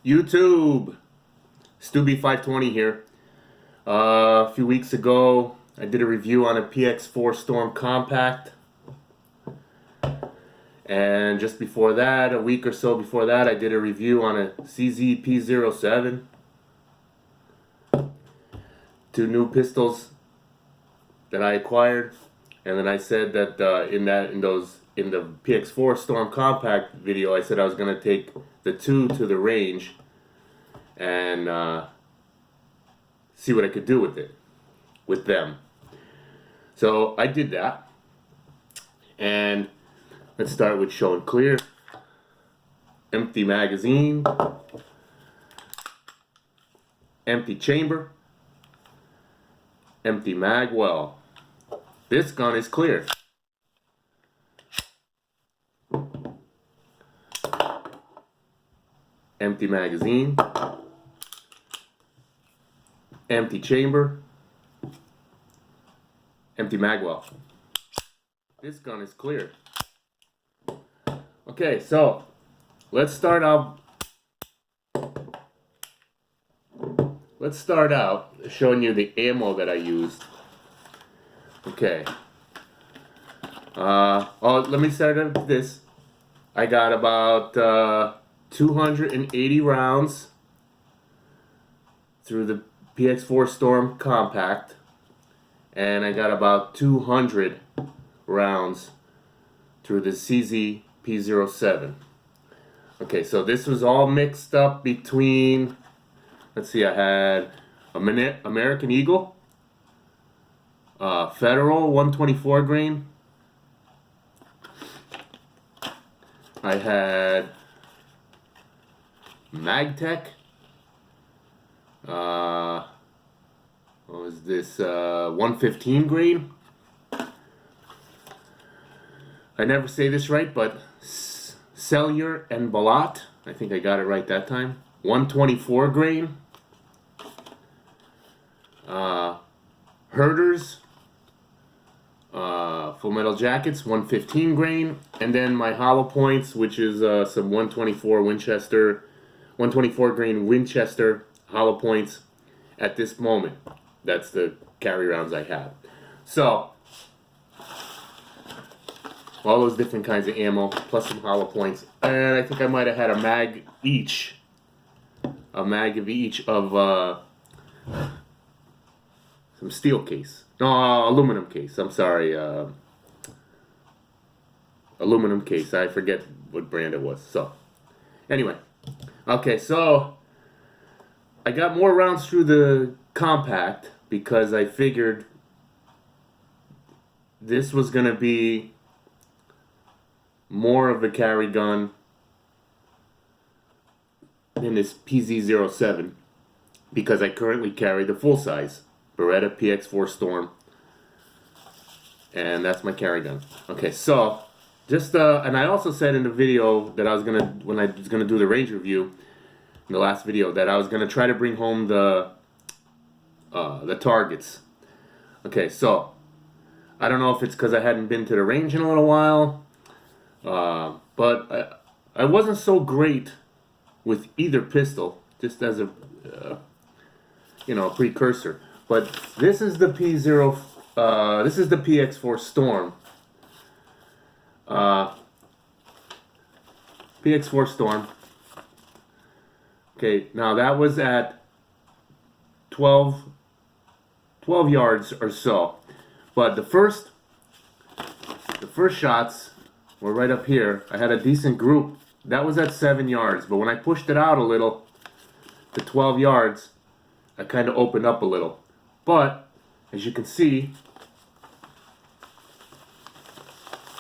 YouTube, Stubby520 here. A few weeks ago, I did a review on a PX4 Storm compact, and just before that, a week or so before that, I did a review on a CZ P-07. Two new pistols that I acquired, and then I said that in the PX4 Storm compact video, I said I was going to take the two to the range and see what I could do with them. So I did that, and let's start with show and clear. Empty magazine, empty chamber, empty mag well. This gun is clear. Empty magazine, empty chamber, empty mag well. This gun is clear. Okay, so let's start out showing you the ammo that I used. Okay. Let me start with this. I got about 280 rounds through the PX4 Storm compact, and I got about 200 rounds through the CZ P-07. Okay, so this was all mixed up between, let's see, I had American Eagle, Federal 124 grain, I had Magtech, what was this, 115 grain. I never say this right, but Cellular and Balat, I think I got it right that time, 124 grain. Herders, Full Metal Jackets, 115 grain, and then my hollow points, which is some 124 grain Winchester hollow points at this moment. That's the carry rounds I have. So all those different kinds of ammo, plus some hollow points, and I think I might have had a mag of each of some steel case. No, aluminum case. I'm sorry. Aluminum case. I forget what brand it was. So, anyway. Okay, so I got more rounds through the compact because I figured this was going to be more of a carry gun than this PZ-07 because I currently carry the full-size Beretta PX4 Storm, and that's my carry gun. Okay, so just and I also said in the video that when I was gonna do the range review in the last video, that I was gonna try to bring home the targets. Okay, so I don't know if it's because I hadn't been to the range in a little while, but I wasn't so great with either pistol, just as a precursor. But this is the this is the PX4 Storm. PX4 Storm. Okay, now that was at 12 yards or so. But the first shots were right up here. I had a decent group. That was at 7 yards. But when I pushed it out a little to 12 yards, I kind of opened up a little. But, as you can see,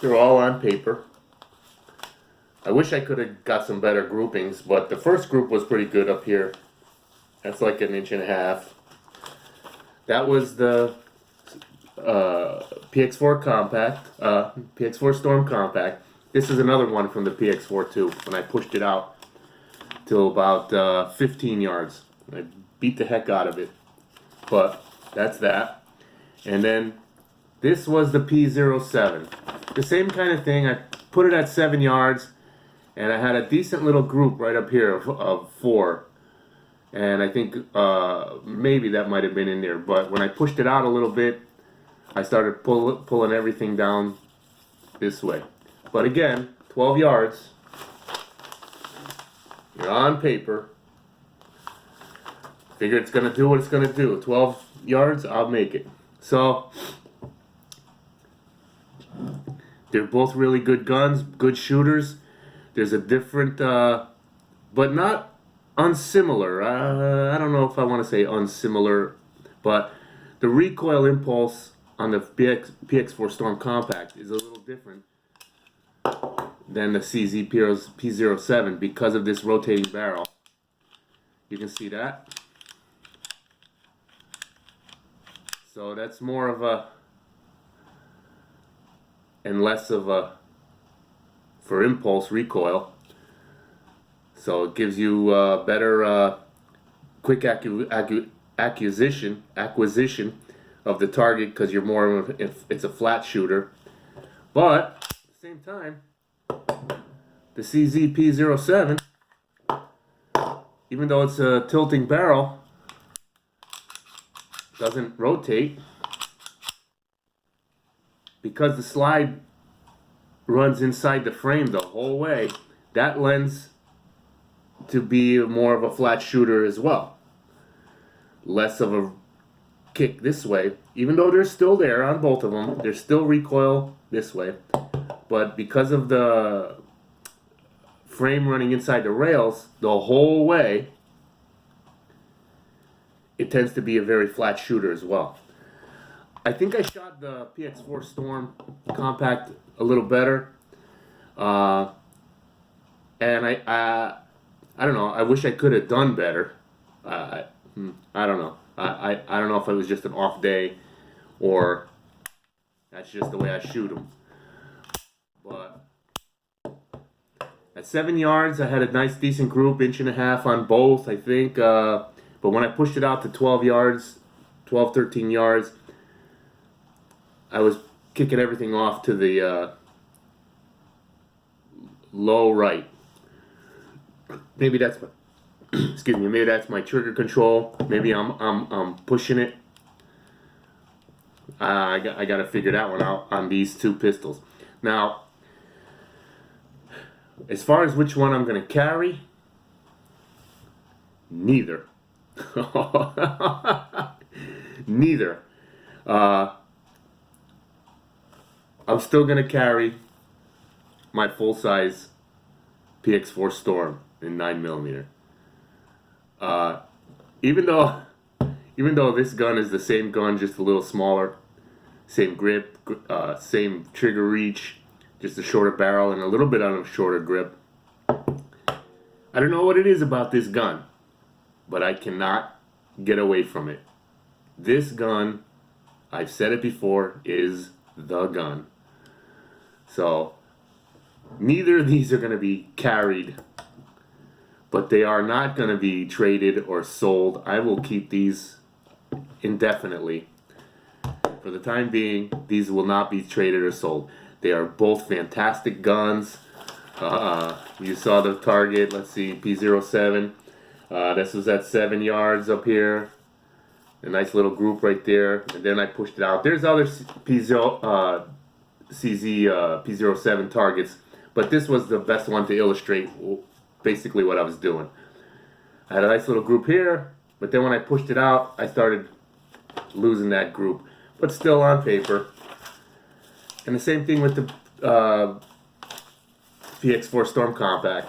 they're all on paper. I wish I could have got some better groupings, but the first group was pretty good up here. That's like 1.5 inches. That was the PX4 compact, PX4 Storm compact. This is another one from the PX4 too, when I pushed it out till about 15 yards. I beat the heck out of it. But that's that. And then this was the P-07. The same kind of thing. I put it at 7 yards, and I had a decent little group right up here of 4, and I think maybe that might have been in there, but when I pushed it out a little bit, I started pulling everything down this way. But again, 12 yards, you're on paper, figure it's gonna do what it's gonna do. 12 yards, I'll make it. So they're both really good guns, good shooters. There's a different, but not unsimilar. I don't know if I want to say unsimilar, but the recoil impulse on the PX4 Storm Compact is a little different than the CZ P-07 because of this rotating barrel. You can see that. So that's more of a, and less of a, for impulse recoil. So it gives you better, quick acquisition of the target because you're more of if it's a flat shooter. But at the same time, the CZ P-07, even though it's a tilting barrel, doesn't rotate because the slide runs inside the frame the whole way. That lends to be more of a flat shooter as well. Less of a kick this way, even though they're still there on both of them. There's still recoil this way, but because of the frame running inside the rails the whole way, it tends to be a very flat shooter as well. I think I shot the PX4 Storm Compact a little better, and I don't know. I wish I could have done better. I don't know. I don't know if it was just an off day, or that's just the way I shoot them. But at 7 yards, I had a nice, decent group, 1.5 inches on both, I think. But when I pushed it out to 12 yards, 12, 13 yards, I was kicking everything off to the low right. Maybe that's my, excuse me. Maybe that's my trigger control. Maybe I'm pushing it. I got to figure that one out on these two pistols. Now, as far as which one I'm going to carry, neither. Neither. I'm still going to carry my full-size PX4 Storm in 9mm. Even though this gun is the same gun, just a little smaller, same grip, same trigger reach, just a shorter barrel and a little bit on a shorter grip. I don't know what it is about this gun, but I cannot get away from it. This gun, I've said it before, is the gun. So neither of these are going to be carried, but they are not going to be traded or sold. I will keep these indefinitely. For the time being, these will not be traded or sold. They are both fantastic guns. You saw the target. Let's see, P-07. This was at 7 yards up here. A nice little group right there. And then I pushed it out. There's other CZ P-07 targets, but this was the best one to illustrate basically what I was doing. I had a nice little group here, but then when I pushed it out, I started losing that group, but still on paper. And the same thing with the PX4 Storm Compact.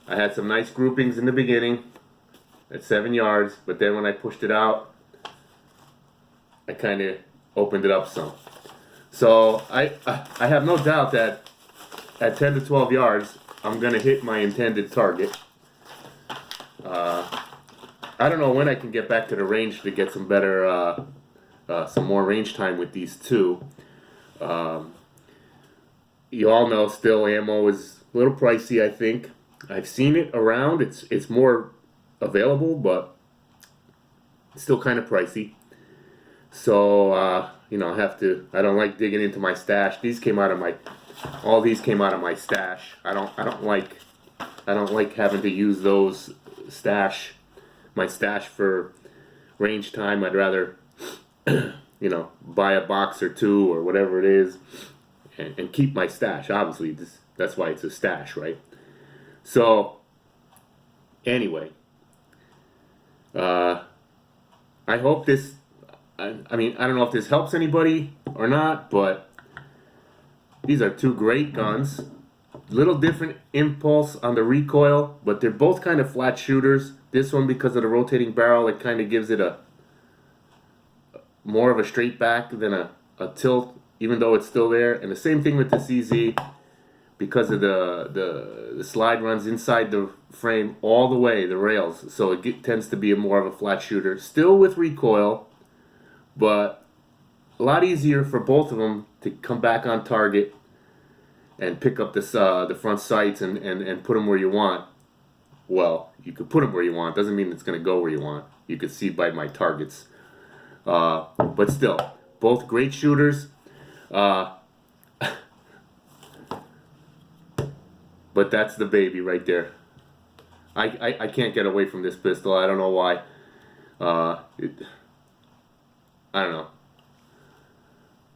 I had some nice groupings in the beginning at 7 yards, but then when I pushed it out, I kind of opened it up some. So I have no doubt that at 10 to 12 yards, I'm going to hit my intended target. I don't know when I can get back to the range to get some better, some more range time with these two. You all know still ammo is a little pricey, I think. I've seen it around. It's more available, but it's still kind of pricey. So, you know, I don't like digging into my stash. These came out of my All these came out of my stash. I don't like having to use those my stash for range time. I'd rather buy a box or two or whatever it is and keep my stash. Obviously, that's why it's a stash, right? So anyway, I hope this, I mean, I don't know if this helps anybody or not, but these are two great guns. Little different impulse on the recoil, but they're both kind of flat shooters. This one, because of the rotating barrel, it kind of gives it a more of a straight back than a tilt, even though it's still there. And the same thing with the CZ, because of the slide runs inside the frame all the way, the rails, so it tends to be more of a flat shooter. Still with recoil, but a lot easier for both of them to come back on target and pick up the front sights and put them where you want. Well, you could put them where you want. Doesn't mean it's going to go where you want. You could see by my targets. But still, both great shooters. But that's the baby right there. I can't get away from this pistol. I don't know why. I don't know.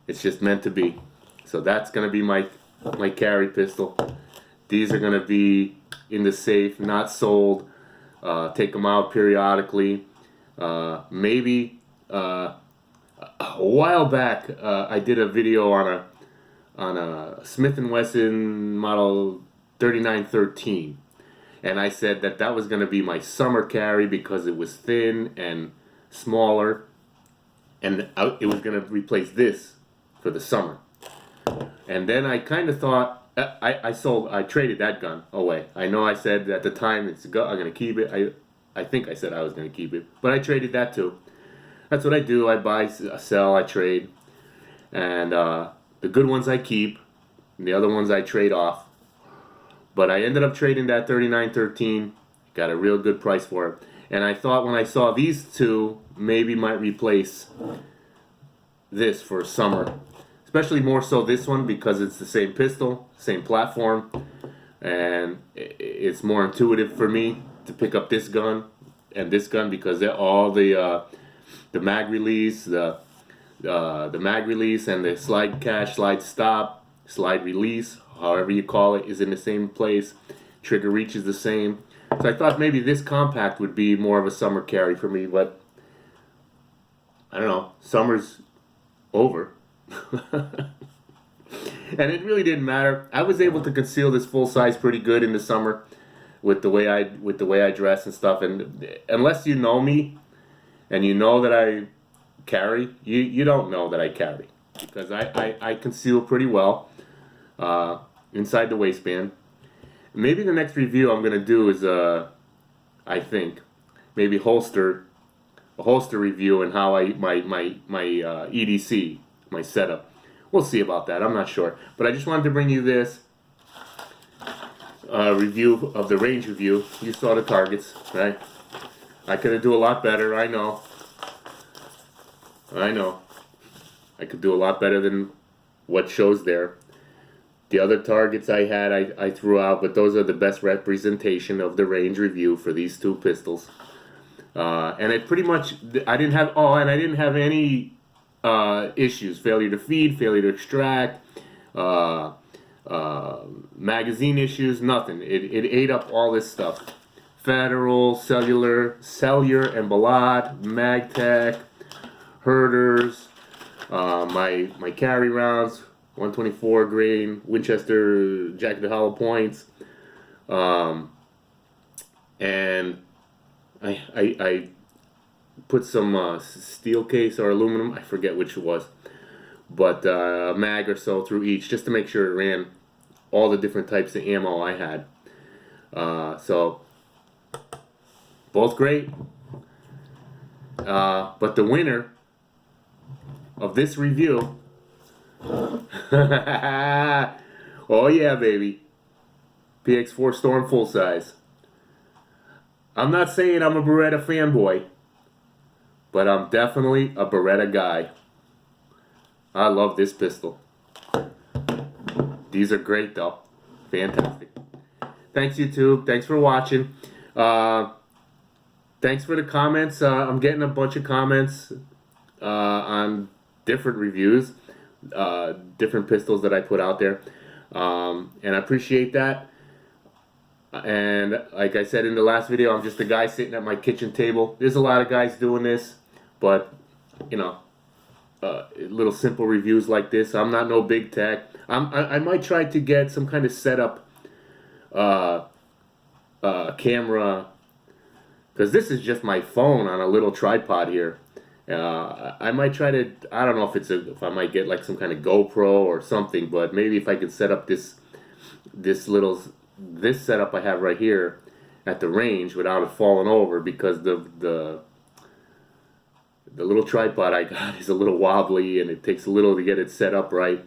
It's just meant to be. So that's going to be my carry pistol. These are going to be in the safe, not sold. Take them out periodically. Maybe a while back I did a video on a Smith & Wesson model 3913, and I said that was going to be my summer carry because it was thin and smaller, and it was going to replace this for the summer. And then I kind of thought I traded that gun away. I know I said at the time I'm going to keep it. I think I said I was going to keep it, but I traded that too. That's what I do. I buy, sell, I trade, and the good ones I keep, and the other ones I trade off. But I ended up trading that 3913, got a real good price for it. And I thought when I saw these two, maybe might replace this for summer. Especially more so this one because it's the same pistol, same platform, and it's more intuitive for me to pick up this gun and this gun because they're all the mag release, the mag release and the slide catch, slide stop, slide release, however you call it, is in the same place. Trigger reach is the same. So I thought maybe this compact would be more of a summer carry for me, but I don't know. Summer's over. And it really didn't matter. I was able to conceal this full size pretty good in the summer with the way I dress and stuff. And unless you know me and you know that I carry, you don't know that I carry because I conceal pretty well inside the waistband. Maybe the next review I'm gonna do is I think maybe a holster review and how my EDC, my setup. We'll see about that. I'm not sure, but I just wanted to bring you this review of the range review. You saw the targets, right? I could do a lot better. I know. I could do a lot better than what shows there. The other targets I had, I threw out, but those are the best representation of the range review for these two pistols. And it pretty much, I didn't have any issues. Failure to feed, failure to extract, magazine issues, nothing. It ate up all this stuff. Federal, cellular, and Balad, Magtech, Herders, my carry rounds, 124 grain, Winchester, Jack the Hollow points, and I put some steel case or aluminum, I forget which it was, but a mag or so through each just to make sure it ran all the different types of ammo I had. So both great, but the winner of this review, oh yeah baby, PX4 Storm full size. I'm not saying I'm a Beretta fanboy, but I'm definitely a Beretta guy. I love this pistol. These are great though. Fantastic. Thanks YouTube. Thanks for watching. Thanks for the comments. I'm getting a bunch of comments on different reviews, different pistols that I put out there, and I appreciate that. And like I said in the last video, I'm just a guy sitting at my kitchen table. There's a lot of guys doing this, but you know, little simple reviews like this. I'm not no big tech. I might try to get some kind of setup camera, because this is just my phone on a little tripod here. I might try to, I don't know if I might get like some kind of GoPro or something, but maybe if I could set up this setup I have right here at the range without it falling over, because the little tripod I got is a little wobbly and it takes a little to get it set up right.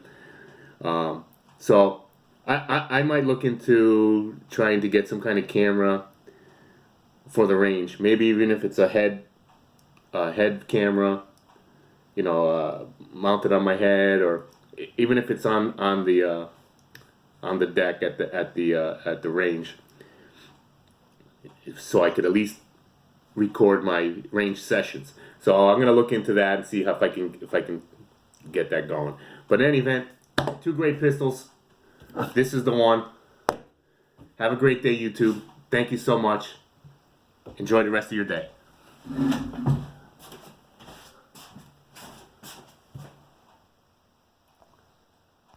So I might look into trying to get some kind of camera for the range. Maybe even if it's a head camera, you know, mounted on my head, or even if it's on the deck at the range, so I could at least record my range sessions. So I'm gonna look into that and see if I can get that going. But in any event, two great pistols. This is the one. Have a great day, YouTube. Thank you so much. Enjoy the rest of your day.